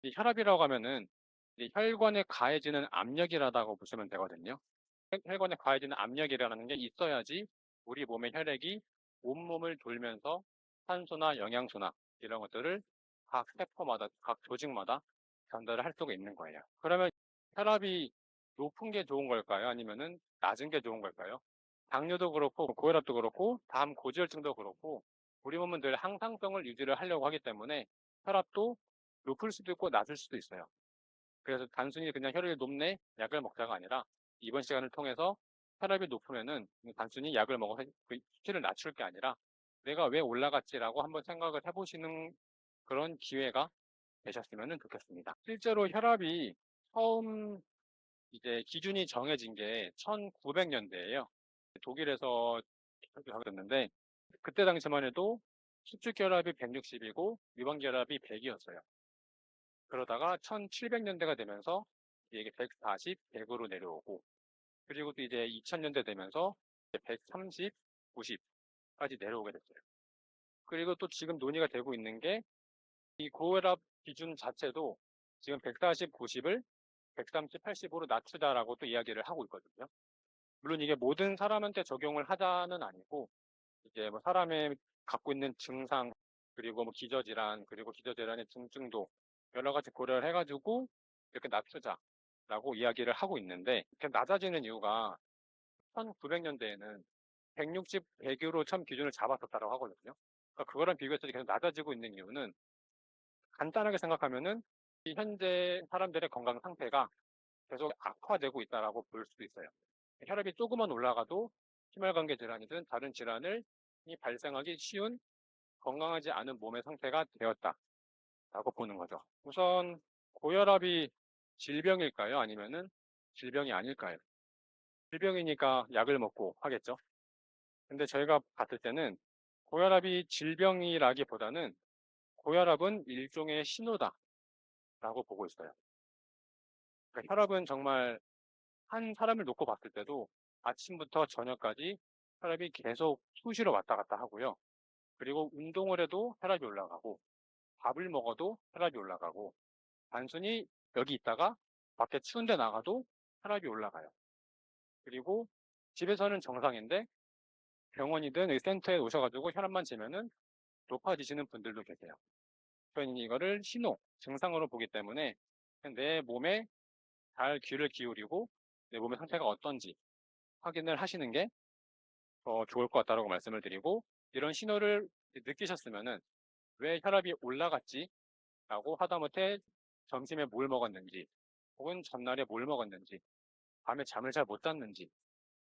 이 혈압이라고 하면은 이 혈관에 가해지는 압력이라고 보시면 되거든요. 혈관에 가해지는 압력이라는 게 있어야지 우리 몸의 혈액이 온몸을 돌면서 산소나 영양소나 이런 것들을 각 세포마다, 각 조직마다 전달을 할 수가 있는 거예요. 그러면 혈압이 높은 게 좋은 걸까요? 아니면은 낮은 게 좋은 걸까요? 당뇨도 그렇고 고혈압도 그렇고 다음 고지혈증도 그렇고 우리 몸은 늘 항상성을 유지를 하려고 하기 때문에 혈압도 높을 수도 있고 낮을 수도 있어요. 그래서 단순히 그냥 혈압이 높네 약을 먹자가 아니라 이번 시간을 통해서 혈압이 높으면은 단순히 약을 먹어서 그 수치를 낮출 게 아니라 내가 왜 올라갔지라고 한번 생각을 해보시는 그런 기회가 되셨으면 좋겠습니다. 실제로 혈압이 처음 이제 기준이 정해진 게 1900년대예요. 독일에서 하였는데 그때 당시만 해도 수축혈압이 160이고 위반혈압이 100이었어요. 그러다가 1700년대가 되면서 이게 140, 100으로 내려오고 그리고 또 이제 2000년대 되면서 130, 90까지 내려오게 됐어요. 그리고 또 지금 논의가 되고 있는 게 이 고혈압 기준 자체도 지금 140, 90을 130, 80으로 낮추자라고 또 이야기를 하고 있거든요. 물론 이게 모든 사람한테 적용을 하자는 아니고 이제 뭐 사람의 갖고 있는 증상 그리고 뭐 기저질환 그리고 기저질환의 중증도 여러 가지 고려를 해가지고 이렇게 낮추자라고 이야기를 하고 있는데 이렇게 낮아지는 이유가 1900년대에는 160, 100으로 처음 기준을 잡았었다고 하거든요. 그러니까 그거랑 비교해서 계속 낮아지고 있는 이유는 간단하게 생각하면은 이 현재 사람들의 건강 상태가 계속 악화되고 있다라고 볼 수도 있어요. 혈압이 조금만 올라가도 심혈관계 질환이든 다른 질환을 발생하기 쉬운 건강하지 않은 몸의 상태가 되었다라고 보는 거죠. 우선 고혈압이 질병일까요? 아니면은 질병이 아닐까요? 질병이니까 약을 먹고 하겠죠. 근데 저희가 봤을 때는 고혈압이 질병이라기보다는 고혈압은 일종의 신호다라고 보고 있어요. 그러니까 혈압은 정말 한 사람을 놓고 봤을 때도 아침부터 저녁까지 혈압이 계속 수시로 왔다 갔다 하고요. 그리고 운동을 해도 혈압이 올라가고 밥을 먹어도 혈압이 올라가고 단순히 여기 있다가 밖에 추운 데 나가도 혈압이 올라가요. 그리고 집에서는 정상인데 병원이든 여기 센터에 오셔가지고 혈압만 재면은 높아지시는 분들도 계세요. 저희는 이거를 신호, 증상으로 보기 때문에 내 몸에 잘 귀를 기울이고 내 몸의 상태가 어떤지 확인을 하시는 게 더 좋을 것 같다고 말씀을 드리고 이런 신호를 느끼셨으면은 왜 혈압이 올라갔지? 라고 하다못해 점심에 뭘 먹었는지 혹은 전날에 뭘 먹었는지 밤에 잠을 잘 못 잤는지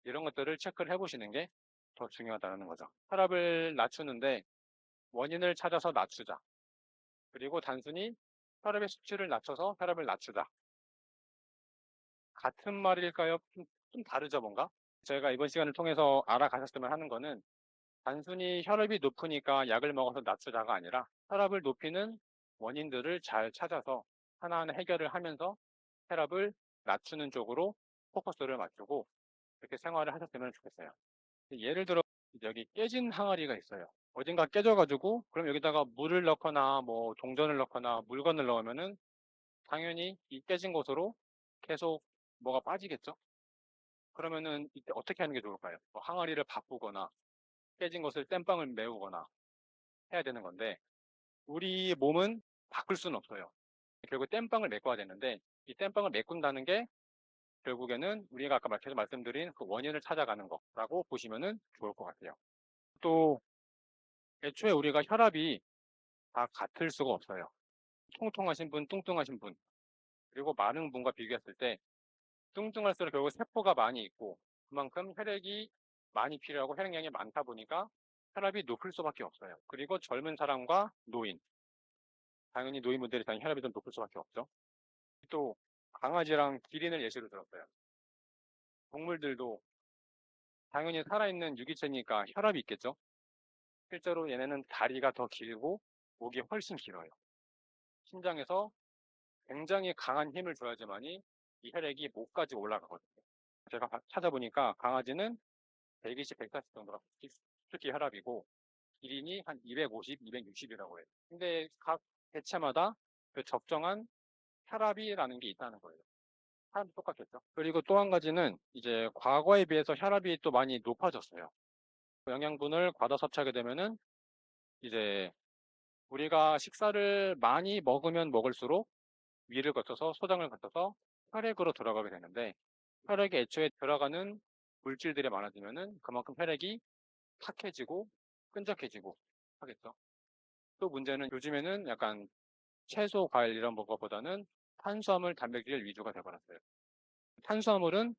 이런 것들을 체크를 해보시는 게 더 중요하다는 거죠. 혈압을 낮추는데 원인을 찾아서 낮추자. 그리고 단순히 혈압의 수치를 낮춰서 혈압을 낮추자. 같은 말일까요? 좀 다르죠, 뭔가? 저희가 이번 시간을 통해서 알아가셨으면 하는 거는 단순히 혈압이 높으니까 약을 먹어서 낮추자가 아니라 혈압을 높이는 원인들을 잘 찾아서 하나하나 해결을 하면서 혈압을 낮추는 쪽으로 포커스를 맞추고 이렇게 생활을 하셨으면 좋겠어요. 예를 들어 여기 깨진 항아리가 있어요. 어딘가 깨져가지고 그럼 여기다가 물을 넣거나 뭐 동전을 넣거나 물건을 넣으면은 당연히 이 깨진 곳으로 계속 뭐가 빠지겠죠? 그러면은 이때 어떻게 하는 게 좋을까요? 뭐 항아리를 바꾸거나 깨진 것을 땜빵을 메우거나 해야 되는 건데 우리 몸은 바꿀 수는 없어요. 결국 땜빵을 메꿔야 되는데 이 땜빵을 메꾼다는 게 결국에는 우리가 아까 계속 말씀드린 그 원인을 찾아가는 거라고 보시면 좋을 것 같아요. 또 애초에 우리가 혈압이 다 같을 수가 없어요. 통통하신 분, 뚱뚱하신 분, 그리고 마른 분과 비교했을 때 뚱뚱할수록 결국 세포가 많이 있고 그만큼 혈액이 많이 필요하고 혈액량이 많다 보니까 혈압이 높을 수밖에 없어요. 그리고 젊은 사람과 노인, 당연히 노인분들이 당연히 혈압이 좀 높을 수밖에 없죠. 또 강아지랑 기린을 예시로 들었어요. 동물들도 당연히 살아있는 유기체니까 혈압이 있겠죠. 실제로 얘네는 다리가 더 길고 목이 훨씬 길어요. 심장에서 굉장히 강한 힘을 줘야지만이 이 혈액이 목까지 올라가거든요. 제가 찾아보니까 강아지는 120, 140 정도가 특히 혈압이고 기린이 한 250, 260이라고 해요. 근데 각 개체마다 그 적정한 혈압이라는 게 있다는 거예요. 사람도 똑같겠죠. 그리고 또 한 가지는 이제 과거에 비해서 혈압이 또 많이 높아졌어요. 영양분을 과다 섭취하게 되면은 이제 우리가 식사를 많이 먹으면 먹을수록 위를 거쳐서 소장을 거쳐서 혈액으로 들어가게 되는데 혈액에 애초에 들어가는 물질들이 많아지면은 그만큼 혈액이 탁해지고 끈적해지고 하겠죠. 또 문제는 요즘에는 약간 채소, 과일 이런 것보다는 탄수화물, 단백질 위주가 되어버렸어요. 탄수화물은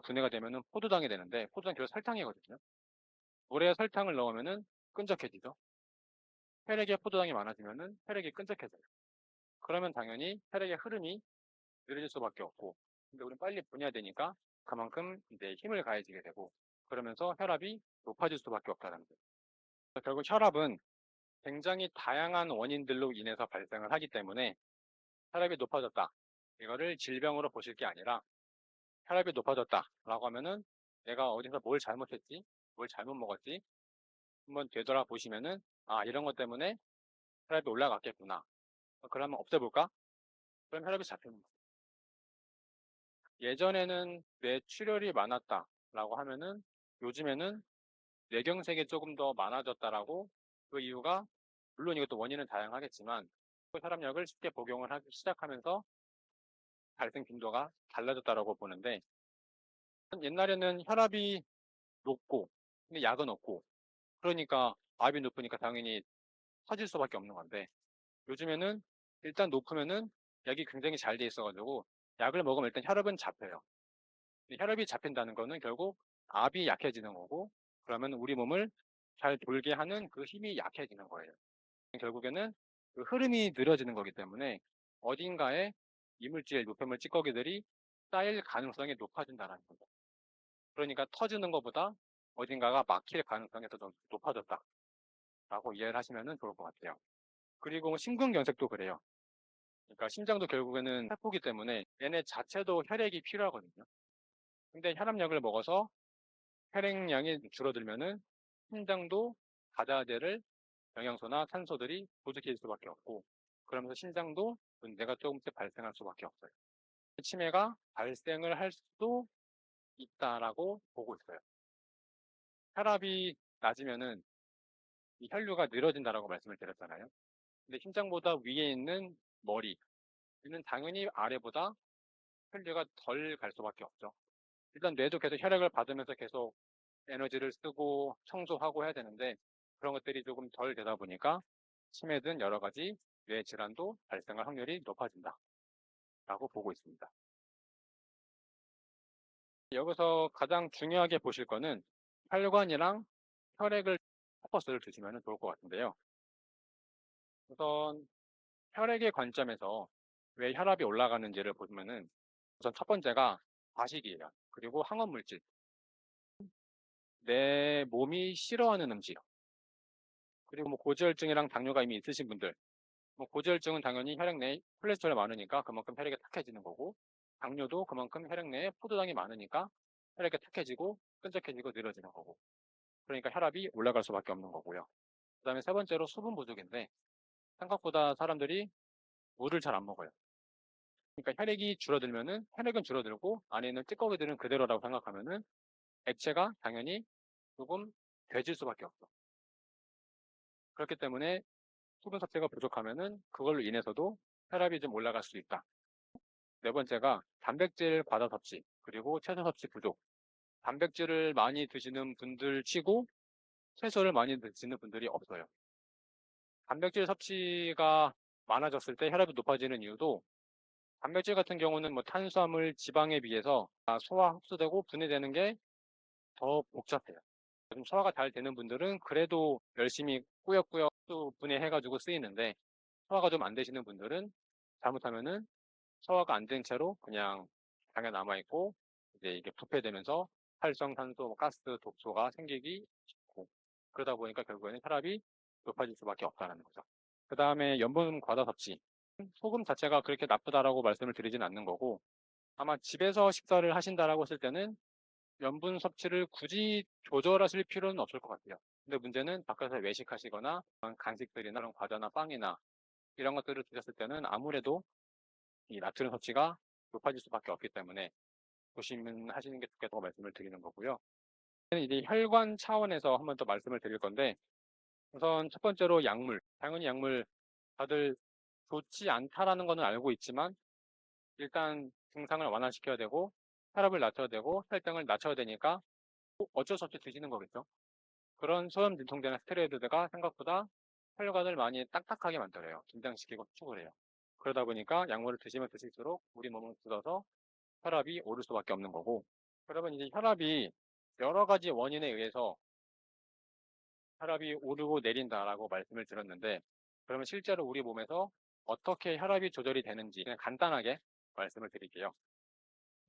분해가 되면은 포도당이 되는데 포도당 결국 설탕이거든요. 물에 설탕을 넣으면은 끈적해지죠. 혈액에 포도당이 많아지면은 혈액이 끈적해져요. 그러면 당연히 혈액의 흐름이 느려질 수밖에 없고, 근데 우리는 빨리 분해야 되니까 그만큼 이제 힘을 가해지게 되고, 그러면서 혈압이 높아질 수밖에 없다는 거예요. 결국 혈압은 굉장히 다양한 원인들로 인해서 발생을 하기 때문에 혈압이 높아졌다. 이거를 질병으로 보실 게 아니라 혈압이 높아졌다라고 하면은 내가 어디서 뭘 잘못했지, 뭘 잘못 먹었지 한번 되돌아보시면은 아 이런 것 때문에 혈압이 올라갔겠구나. 그러면 없애볼까? 그럼 혈압이 잡힙니다. 예전에는 뇌출혈이 많았다라고 하면은 요즘에는 뇌경색이 조금 더 많아졌다라고 그 이유가 물론 이것도 원인은 다양하겠지만 혈압약을 쉽게 복용을 하기 시작하면서 발생 빈도가 달라졌다라고 보는데 옛날에는 혈압이 높고 근데 약은 없고 그러니까 압이 높으니까 당연히 터질 수밖에 없는 건데 요즘에는 일단 높으면은 약이 굉장히 잘 돼 있어가지고 약을 먹으면 일단 혈압은 잡혀요. 혈압이 잡힌다는 거는 결국 압이 약해지는 거고 그러면 우리 몸을 잘 돌게 하는 그 힘이 약해지는 거예요. 결국에는 그 흐름이 느려지는 거기 때문에 어딘가에 이물질, 노폐물, 찌꺼기들이 쌓일 가능성이 높아진다는 거죠. 그러니까 터지는 것보다 어딘가가 막힐 가능성이 더 높아졌다라고 이해를 하시면 좋을 것 같아요. 그리고 심근경색도 그래요. 그러니까 심장도 결국에는 세포기 때문에 얘네 자체도 혈액이 필요하거든요. 근데 혈압약을 먹어서 혈액량이 줄어들면은 심장도 받아야 될 영양소나 산소들이 부족해질 수밖에 없고 그러면서 심장도 문제가 조금씩 발생할 수밖에 없어요. 치매가 발생을 할 수도 있다라고 보고 있어요. 혈압이 낮으면은 이 혈류가 늘어진다라고 말씀을 드렸잖아요. 근데 심장보다 위에 있는 머리는 당연히 아래보다 혈류가 덜 갈 수밖에 없죠. 일단 뇌도 계속 혈액을 받으면서 계속 에너지를 쓰고 청소하고 해야 되는데 그런 것들이 조금 덜 되다 보니까 치매 등 여러 가지 뇌 질환도 발생할 확률이 높아진다라고 보고 있습니다. 여기서 가장 중요하게 보실 거는 혈관이랑 혈액을 포커스를 두시면 좋을 것 같은데요. 우선 혈액의 관점에서 왜 혈압이 올라가는지를 보면은 우선 첫 번째가 과식이에요. 그리고 항원물질. 내 몸이 싫어하는 음식. 그리고 뭐 고지혈증이랑 당뇨가 이미 있으신 분들. 뭐 고지혈증은 당연히 혈액 내에 콜레스테롤이 많으니까 그만큼 혈액이 탁해지는 거고 당뇨도 그만큼 혈액 내에 포도당이 많으니까 혈액이 탁해지고 끈적해지고 늘어지는 거고 그러니까 혈압이 올라갈 수밖에 없는 거고요. 그 다음에 세 번째로 수분 부족인데 생각보다 사람들이 물을 잘 안 먹어요. 그러니까 혈액이 줄어들면은 혈액은 줄어들고 안에 있는 찌꺼기들은 그대로라고 생각하면은 액체가 당연히 조금 돼질 수밖에 없어. 그렇기 때문에 수분 섭취가 부족하면은 그걸로 인해서도 혈압이 좀 올라갈 수 있다. 네 번째가 단백질 과다 섭취, 그리고 채소 섭취 부족. 단백질을 많이 드시는 분들 치고 채소를 많이 드시는 분들이 없어요. 단백질 섭취가 많아졌을 때 혈압이 높아지는 이유도 단백질 같은 경우는 뭐 탄수화물, 지방에 비해서 소화 흡수되고 분해되는 게 더 복잡해요. 좀 소화가 잘 되는 분들은 그래도 열심히 꾸역꾸역 또 분해해가지고 쓰이는데 소화가 좀 안 되시는 분들은 잘못하면은 소화가 안 된 채로 그냥 장에 남아있고 이제 이게 부패되면서 활성산소, 뭐 가스, 독소가 생기기 쉽고 그러다 보니까 결국에는 혈압이 높아질 수밖에 없다는 거죠. 그 다음에 염분 과다 섭취. 소금 자체가 그렇게 나쁘다라고 말씀을 드리진 않는 거고 아마 집에서 식사를 하신다라고 했을 때는 염분 섭취를 굳이 조절하실 필요는 없을 것 같아요. 근데 문제는 밖에서 외식하시거나 간식들이나 그런 과자나 빵이나 이런 것들을 드셨을 때는 아무래도 이 나트륨 섭취가 높아질 수밖에 없기 때문에 조심하시는 게 좋겠다고 말씀을 드리는 거고요. 이제 혈관 차원에서 한번 더 말씀을 드릴 건데, 우선 첫 번째로 약물. 당연히 약물 다들 좋지 않다라는 거는 알고 있지만 일단 증상을 완화시켜야 되고 혈압을 낮춰야 되고 혈당을 낮춰야 되니까 어쩔 수 없이 드시는 거겠죠. 그런 소염 진통제나 스테로이드가 생각보다 혈관을 많이 딱딱하게 만들어요. 긴장시키고 수축을 해요. 그러다 보니까 약물을 드시면 드실수록 우리 몸은 굳어서 혈압이 오를 수밖에 없는 거고, 그러면 이제 혈압이 여러 가지 원인에 의해서 혈압이 오르고 내린다라고 말씀을 드렸는데, 그러면 실제로 우리 몸에서 어떻게 혈압이 조절이 되는지 그냥 간단하게 말씀을 드릴게요.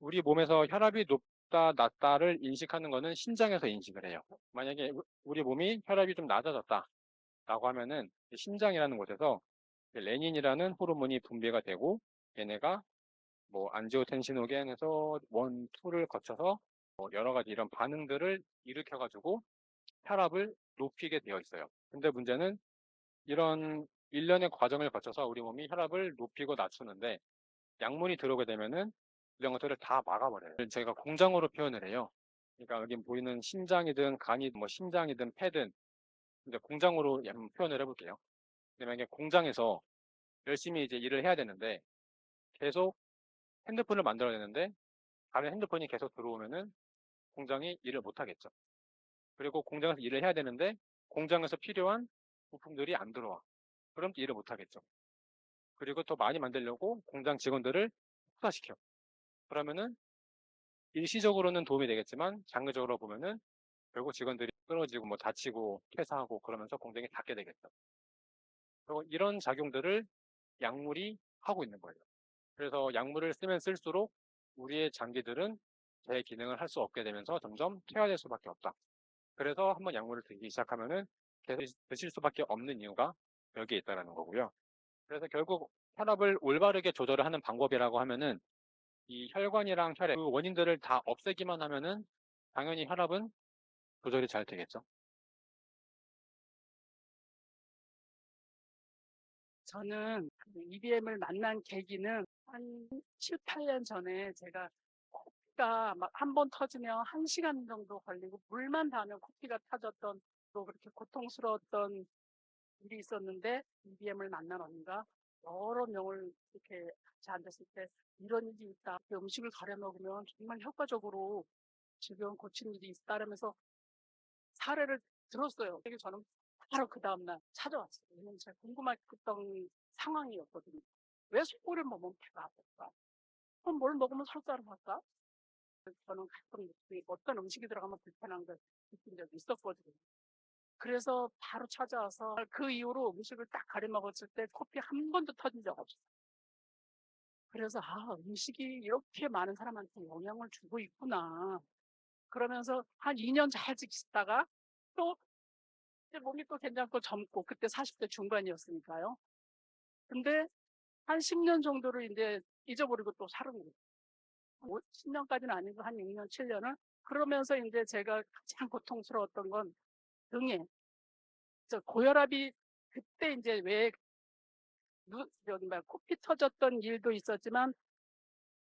우리 몸에서 혈압이 높다, 낮다를 인식하는 거는 심장에서 인식을 해요. 만약에 우리 몸이 혈압이 좀 낮아졌다라고 하면은 심장이라는 곳에서 레닌이라는 호르몬이 분비가 되고 얘네가 뭐 안지오텐시노겐에서 1, 2를 거쳐서 여러 가지 이런 반응들을 일으켜가지고 혈압을 높이게 되어 있어요. 근데 문제는 이런 일련의 과정을 거쳐서 우리 몸이 혈압을 높이고 낮추는데 약물이 들어오게 되면은 이런 것들을 다 막아버려요. 제가 공장으로 표현을 해요. 그러니까 여기 보이는 심장이든 간이든 뭐 심장이든 폐든 이제 공장으로 한번 표현을 해볼게요. 만약에 공장에서 열심히 이제 일을 해야 되는데 계속 핸드폰을 만들어야 되는데 다른 핸드폰이 계속 들어오면은 공장이 일을 못 하겠죠. 그리고 공장에서 일을 해야 되는데 공장에서 필요한 부품들이 안 들어와. 그럼 일을 못 하겠죠. 그리고 더 많이 만들려고 공장 직원들을 폭사시켜. 그러면은 일시적으로는 도움이 되겠지만 장기적으로 보면은 결국 직원들이 끊어지고 뭐 다치고 퇴사하고 그러면서 공장이 닫게 되겠죠. 그리고 이런 작용들을 약물이 하고 있는 거예요. 그래서 약물을 쓰면 쓸수록 우리의 장기들은 제 기능을 할 수 없게 되면서 점점 퇴화될 수밖에 없다. 그래서 한번 약물을 드기 시작하면은 계속 드실 수밖에 없는 이유가 여기에 있다는 거고요. 그래서 결국 혈압을 올바르게 조절을 하는 방법이라고 하면은 이 혈관이랑 혈액 그 원인들을 다 없애기만 하면은 당연히 혈압은 조절이 잘 되겠죠. 저는 EBM을 만난 계기는 한 7, 8년 전에 제가 코피가 막 한 번 터지면 1시간 정도 걸리고 물만 닿으면 코피가 터졌던 또 그렇게 고통스러웠던 일이 있었는데 EBM을 만난 언니가 여러 명을 이렇게 같이 앉았을 때 이런 일이 있다. 음식을 가려 먹으면 정말 효과적으로 질병 고치는 일이 있다라면서 사례를 들었어요. 그래서 저는 바로 그 다음날 찾아왔어요. 왜냐면 제가 궁금했던 상황이었거든요. 왜 속고를 먹으면 배가 아플까? 그럼 뭘 먹으면 설사를 할까? 저는 가끔 어떤 음식이 들어가면 불편한 걸 느낀 적이 있었거든요. 그래서 바로 찾아와서 그 이후로 음식을 딱 가려 먹었을 때 코피 한 번도 터진 적 없어요. 그래서 음식이 이렇게 많은 사람한테 영향을 주고 있구나. 그러면서 한 2년 잘 지키다가 또 몸이 또 괜찮고 젊고 그때 40대 중반이었으니까요. 근데 한 10년 정도를 이제 잊어버리고 또 살은 거예요. 10년까지는 아니고 한 6년, 7년을. 그러면서 이제 제가 가장 고통스러웠던 건 등에 고혈압이 그때 이제 왜 여기 막 코피 터졌던 일도 있었지만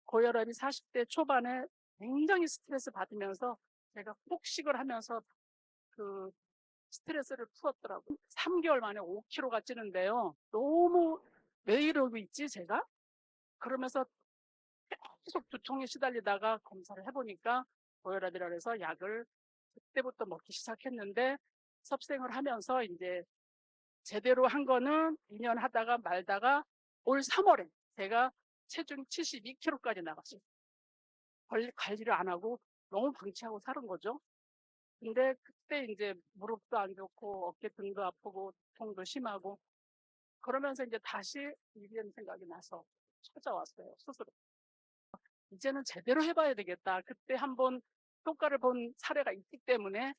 고혈압이 40대 초반에 굉장히 스트레스 받으면서 제가 폭식을 하면서 그 스트레스를 풀었더라고요. 3개월 만에 5kg가 찌는데요. 너무 왜 이러고 있지 제가? 그러면서 계속 두통에 시달리다가 검사를 해보니까 고혈압이라 해서 약을 그때부터 먹기 시작했는데 섭생을 하면서 이제 제대로 한 거는 2년 하다가 말다가 올 3월에 제가 체중 72kg까지 나갔어요. 관리를 안 하고 너무 방치하고 사는 거죠. 근데 그때 이제 무릎도 안 좋고 어깨 등도 아프고 통도 심하고 그러면서 이제 다시 EBM 생각이 나서 찾아왔어요, 스스로. 이제는 제대로 해봐야 되겠다. 그때 한번 효과를 본 사례가 있기 때문에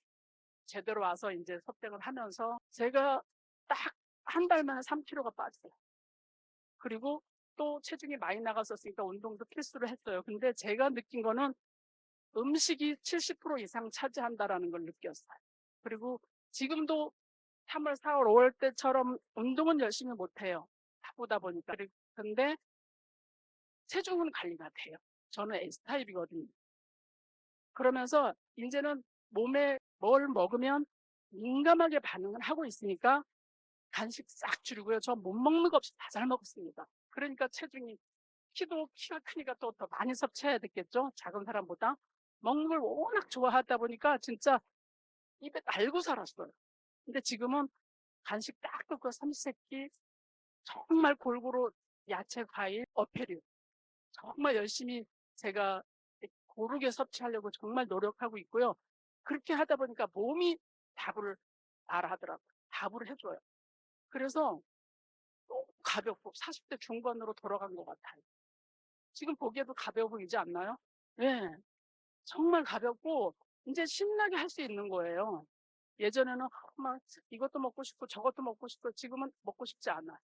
제대로 와서 이제 섭병을 하면서 제가 딱 한 달 만에 3kg가 빠졌어요. 그리고 또 체중이 많이 나갔었으니까 운동도 필수로 했어요. 근데 제가 느낀 거는 음식이 70% 이상 차지한다라는 걸 느꼈어요. 그리고 지금도 3월, 4월, 5월 때처럼 운동은 열심히 못해요. 바쁘다 보니까. 근데 체중은 관리가 돼요. 저는 S타입이거든요. 그러면서 이제는 몸에 뭘 먹으면 민감하게 반응을 하고 있으니까 간식 싹 줄이고요. 저 못 먹는 거 없이 다 잘 먹습니다. 그러니까 체중이 키가 크니까 또 더 많이 섭취해야 됐겠죠. 작은 사람보다. 먹는 걸 워낙 좋아하다 보니까 진짜 입에 달고 살았어요. 근데 지금은 간식 딱 끊고 삼시세끼 정말 골고루 야채, 과일, 어패류 정말 열심히 제가 고르게 섭취하려고 정말 노력하고 있고요. 그렇게 하다 보니까 몸이 답을 알아하더라고요. 답을 해줘요. 그래서 너무 가볍고 40대 중반으로 돌아간 것 같아요. 지금 보기에도 가벼워 보이지 않나요? 네, 정말 가볍고 이제 신나게 할 수 있는 거예요. 예전에는 막 이것도 먹고 싶고 저것도 먹고 싶고 지금은 먹고 싶지 않아.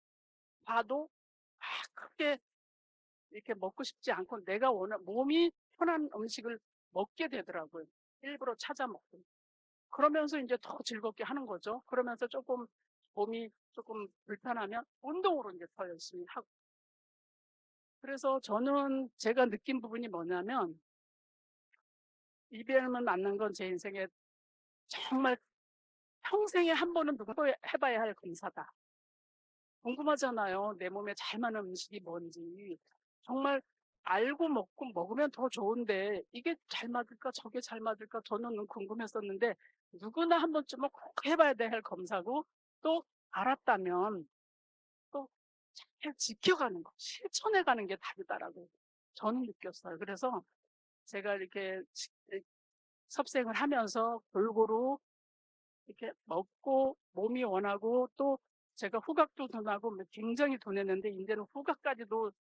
봐도 크게 이렇게 먹고 싶지 않고 내가 몸이 편한 음식을 먹게 되더라고요. 일부러 찾아 먹고. 그러면서 이제 더 즐겁게 하는 거죠. 그러면서 조금 몸이 조금 불편하면 운동으로 이제 더 열심히 하고. 그래서 저는 제가 느낀 부분이 뭐냐면 이별을 만난 건 제 인생에 정말 평생에 한 번은 누구 해봐야 할 검사다. 궁금하잖아요. 내 몸에 잘 맞는 음식이 뭔지. 정말 알고 먹고 먹으면 더 좋은데 이게 잘 맞을까 저게 잘 맞을까 저는 궁금했었는데 누구나 한 번쯤은 꼭 해봐야 될 검사고 또 알았다면 또 잘 지켜가는 거, 실천해가는 게 답이다라고 저는 느꼈어요. 그래서 제가 이렇게 섭생을 하면서 골고루 이렇게 먹고 몸이 원하고 또 제가 후각도 둔하고 굉장히 둔했는데 이제는 후각까지도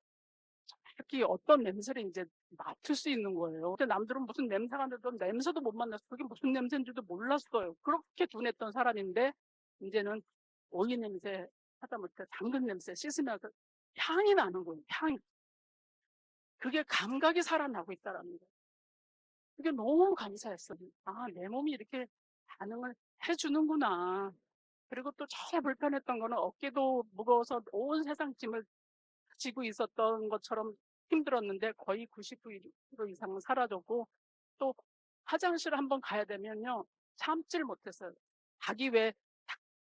특히 어떤 냄새를 이제 맡을 수 있는 거예요. 근데 남들은 무슨 냄새가 나도 냄새도 못 맡았어. 그게 무슨 냄새인지도 몰랐어요. 그렇게 둔했던 사람인데 이제는 오이 냄새 하다못해 당근 냄새 씻으면 그 향이 나는 거예요. 향이. 그게 감각이 살아나고 있다라는 거예요. 그게 너무 감사했어요. 아, 내 몸이 이렇게 반응을 해주는구나. 그리고 또 제일 불편했던 거는 어깨도 무거워서 온 세상 짐을 지고 있었던 것처럼 힘들었는데 거의 99% 이상은 사라졌고 또 화장실 한번 가야 되면요. 참지를 못했어요. 닭이 왜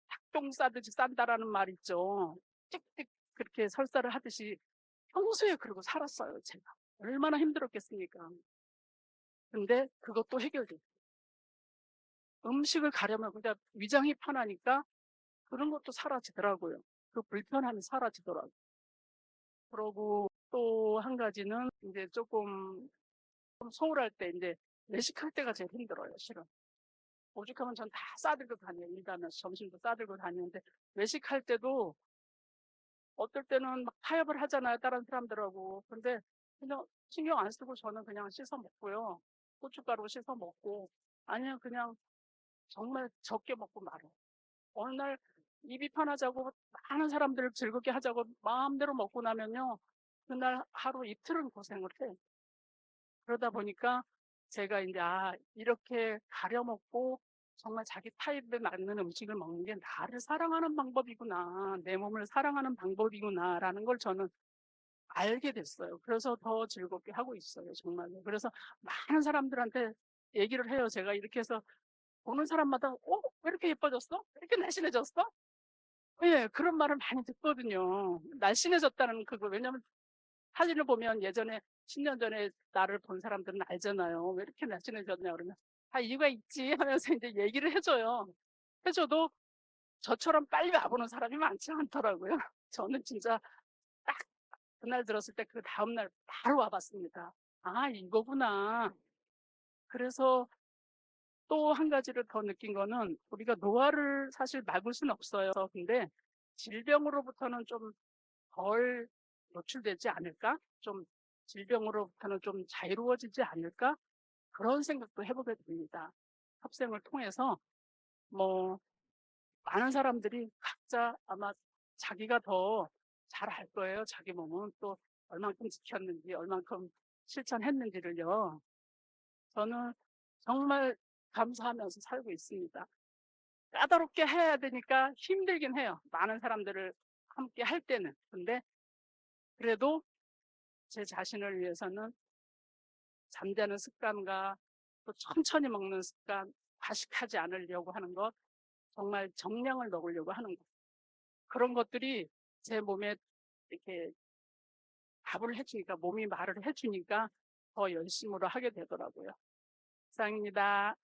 닭똥 싸듯이 싼다라는 말 있죠. 찍찍 그렇게 설사를 하듯이 평소에 그러고 살았어요. 제가. 얼마나 힘들었겠습니까. 근데 그것도 해결됐어요. 음식을 가려면 그냥 위장이 편하니까 그런 것도 사라지더라고요. 그 불편함이 사라지더라고요. 그러고 또 한 가지는 이제 조금 좀 소홀할 때 이제 외식할 때가 제일 힘들어요, 실은. 오죽하면 전 다 싸들고 다녀요. 일 가면서 점심도 싸들고 다니는데 외식할 때도 어떨 때는 막 타협을 하잖아요, 다른 사람들하고. 근데 그냥 신경 안 쓰고 저는 그냥 씻어 먹고요. 고춧가루 씻어 먹고 아니면 그냥 정말 적게 먹고 말아요. 어느 날 입이 편하자고 많은 사람들을 즐겁게 하자고 마음대로 먹고 나면요. 그날 하루 이틀은 고생을 해. 그러다 보니까 제가 이제 이렇게 가려 먹고 정말 자기 타입에 맞는 음식을 먹는 게 나를 사랑하는 방법이구나. 내 몸을 사랑하는 방법이구나라는 걸 저는 알게 됐어요. 그래서 더 즐겁게 하고 있어요. 정말로. 그래서 많은 사람들한테 얘기를 해요. 제가 이렇게 해서 보는 사람마다 왜 이렇게 예뻐졌어? 왜 이렇게 날씬해졌어? 예, 그런 말을 많이 듣거든요. 날씬해졌다는 그거. 왜냐면 사진을 보면 예전에 10년 전에 나를 본 사람들은 알잖아요. 왜 이렇게 날씬해졌냐 그러면 이유가 있지 하면서 이제 얘기를 해줘요. 해줘도 저처럼 빨리 와보는 사람이 많지 않더라고요. 저는 진짜 딱 그날 들었을 때 그 다음날 바로 와봤습니다. 이거구나. 그래서 또 한 가지를 더 느낀 거는 우리가 노화를 사실 막을 수는 없어요. 근데 질병으로부터는 좀 덜 노출되지 않을까? 좀 질병으로부터는 좀 자유로워지지 않을까? 그런 생각도 해보게 됩니다. 합생을 통해서 뭐 많은 사람들이 각자 아마 자기가 더 잘 알 거예요. 자기 몸은 또 얼만큼 지켰는지, 얼만큼 실천했는지를요. 저는 정말 감사하면서 살고 있습니다. 까다롭게 해야 되니까 힘들긴 해요. 많은 사람들을 함께 할 때는. 근데 그래도 제 자신을 위해서는 잠자는 습관과 또 천천히 먹는 습관, 과식하지 않으려고 하는 것, 정말 정량을 먹으려고 하는 것. 그런 것들이 제 몸에 이렇게 답을 해주니까, 몸이 말을 해주니까 더 열심으로 하게 되더라고요. 이상입니다.